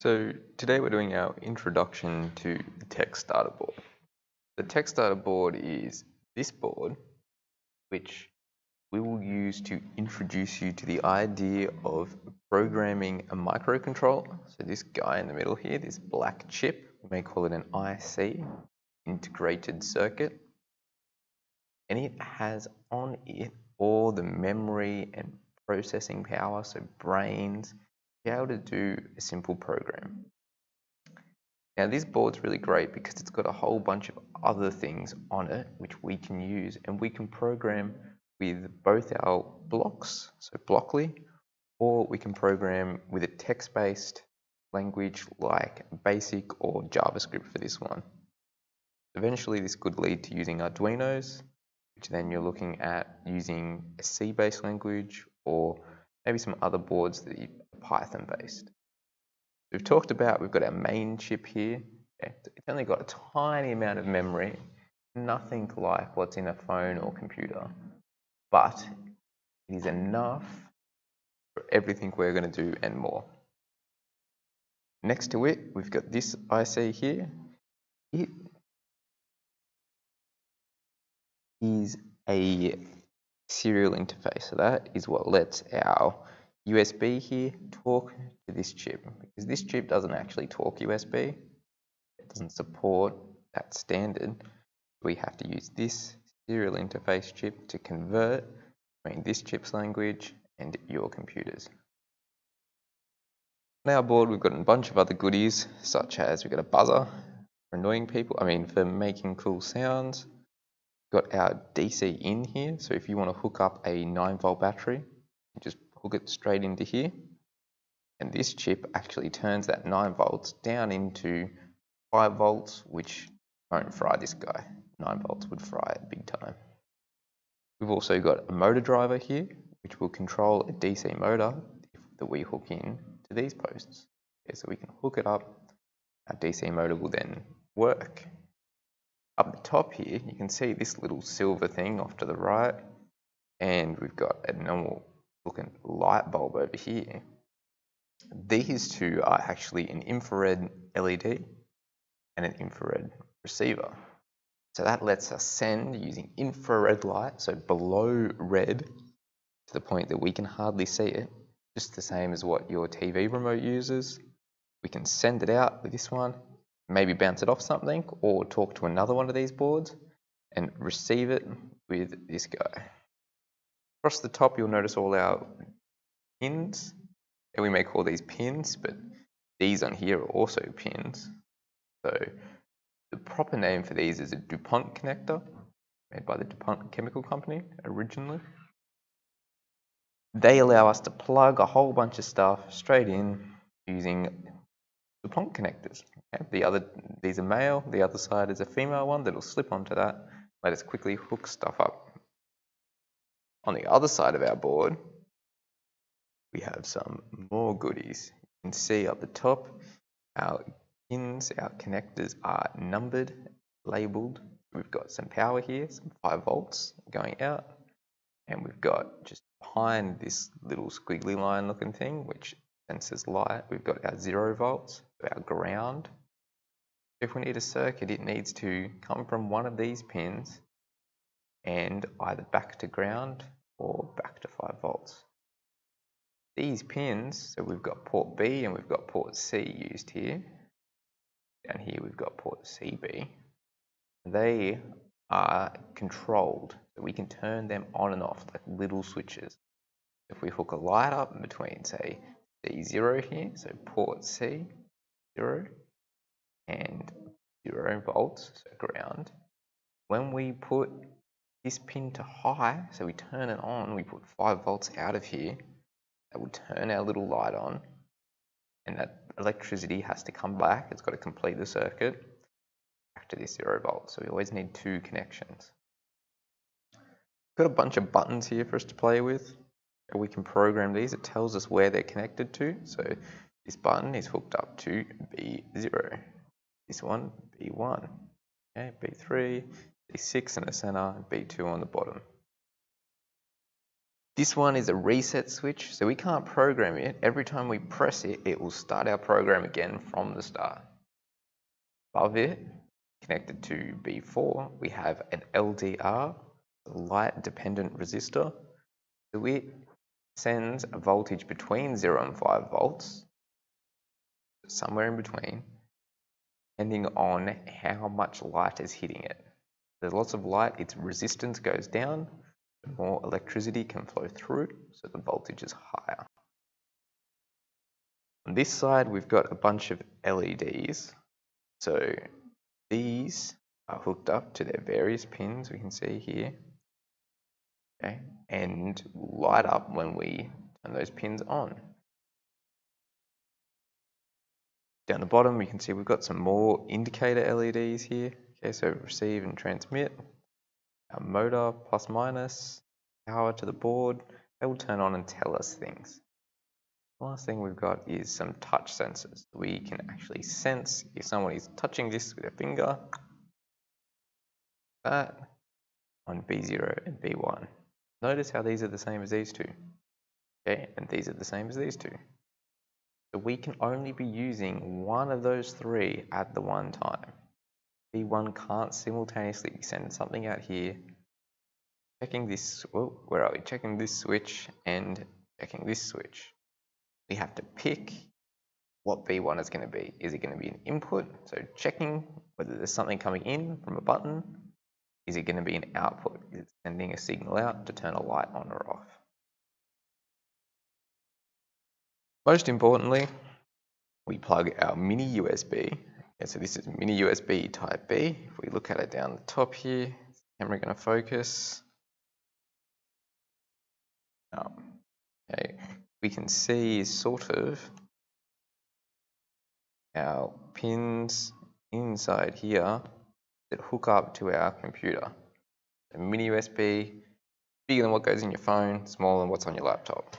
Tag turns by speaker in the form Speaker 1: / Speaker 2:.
Speaker 1: So today we're doing our introduction to the Techstarter board. The Techstarter board is this board, which we will use to introduce you to the idea of programming a microcontroller. So this guy in the middle here, this black chip, we may call it an IC, integrated circuit. And it has on it all the memory and processing power, so brains, to be able to do a simple program. Now this board's really great because it's got a whole bunch of other things on it which we can use, and we can program with both our blocks, so Blockly, or we can program with a text-based language like BASIC or JavaScript for this one. Eventually this could lead to using Arduinos, which then you're looking at using a C-based language or maybe some other boards that are Python-based. We've talked about, we've got our main chip here. It's only got a tiny amount of memory, nothing like what's in a phone or computer, but it is enough for everything we're going to do and more. Next to it, we've got this IC here. It is a serial interface, so that is what lets our USB here talk to this chip, because this chip doesn't actually talk USB. It doesn't support that standard. We have to use this serial interface chip to convert between this chip's language and your computer's. On our board, we've got a bunch of other goodies, such as we've got a buzzer for annoying people, for making cool sounds. We've got our DC in here, so if you want to hook up a 9-volt battery, you just hook it straight into here. And this chip actually turns that 9 volts down into 5 volts, which won't fry this guy. 9 volts would fry it big time. We've also got a motor driver here, which will control a DC motor that we hook in to these posts. Okay, so we can hook it up, our DC motor will then work. Up the top here, you can see this little silver thing off to the right, and we've got a normal looking light bulb over here. These two are actually an infrared LED and an infrared receiver. So that lets us send using infrared light, so below red, to the point that we can hardly see it, just the same as what your TV remote uses. We can send it out with this one, maybe bounce it off something, or talk to another one of these boards and receive it with this guy. Across the top, you'll notice all our pins, and we may call these pins, but these on here are also pins. So the proper name for these is a DuPont connector, made by the DuPont chemical company originally. They allow us to plug a whole bunch of stuff straight in using DuPont connectors. Okay? These are male, the other side is a female one that'll slip onto that, let us quickly hook stuff up. On the other side of our board, we have some more goodies. You can see up the top, our pins, our connectors are numbered, labelled. We've got some power here, some 5 volts going out, and we've got just behind this little squiggly line looking thing, which senses light, we've got our 0 volts, our ground. If we need a circuit, it needs to come from one of these pins and either back to ground or back to 5 volts. These pins, so we've got port B and we've got port C used here. Down here we've got port CB. They are controlled, so we can turn them on and off like little switches. If we hook a light up between, say, C0 here, so port C, 0, and 0 volts, so ground. When we put this pin to high, so we turn it on, we put 5 volts out of here, that will turn our little light on, and that electricity has to come back, it's got to complete the circuit, back to this 0 volt, so we always need 2 connections. Got a bunch of buttons here for us to play with. We can program these, it tells us where they're connected to, so this button is hooked up to B0, this one B1, okay, B3, B6 in the center, B2 on the bottom. This one is a reset switch, so we can't program it. Every time we press it, it will start our program again from the start. Above it, connected to B4, we have an LDR, a light dependent resistor. So it sends a voltage between 0 and 5 volts, somewhere in between, depending on how much light is hitting it. There's lots of light, its resistance goes down, the more electricity can flow through, so the voltage is higher. On this side, we've got a bunch of LEDs. So these are hooked up to their various pins, we can see here, okay, and light up when we turn those pins on. Down the bottom, we can see we've got some more indicator LEDs here. Okay, so receive and transmit. Our motor, plus minus, power to the board, they will turn on and tell us things. The last thing we've got is some touch sensors. We can actually sense if someone is touching this with a finger, that, on B0 and B1. Notice how these are the same as these two. Okay, and these are the same as these two. So we can only be using one of those three at the one time. B1 can't simultaneously be sending something out here, checking this, well, where are we? Checking this switch and checking this switch. We have to pick what B1 is going to be. Is it going to be an input? So checking whether there's something coming in from a button. Is it going to be an output? Is it sending a signal out to turn a light on or off? Most importantly, we plug our mini USB. Okay, so this is mini USB type B. If we look at it down the top here, is the camera going to focus? No. Okay, we can see sort of our pins inside here that hook up to our computer. A mini USB, bigger than what goes in your phone, smaller than what's on your laptop.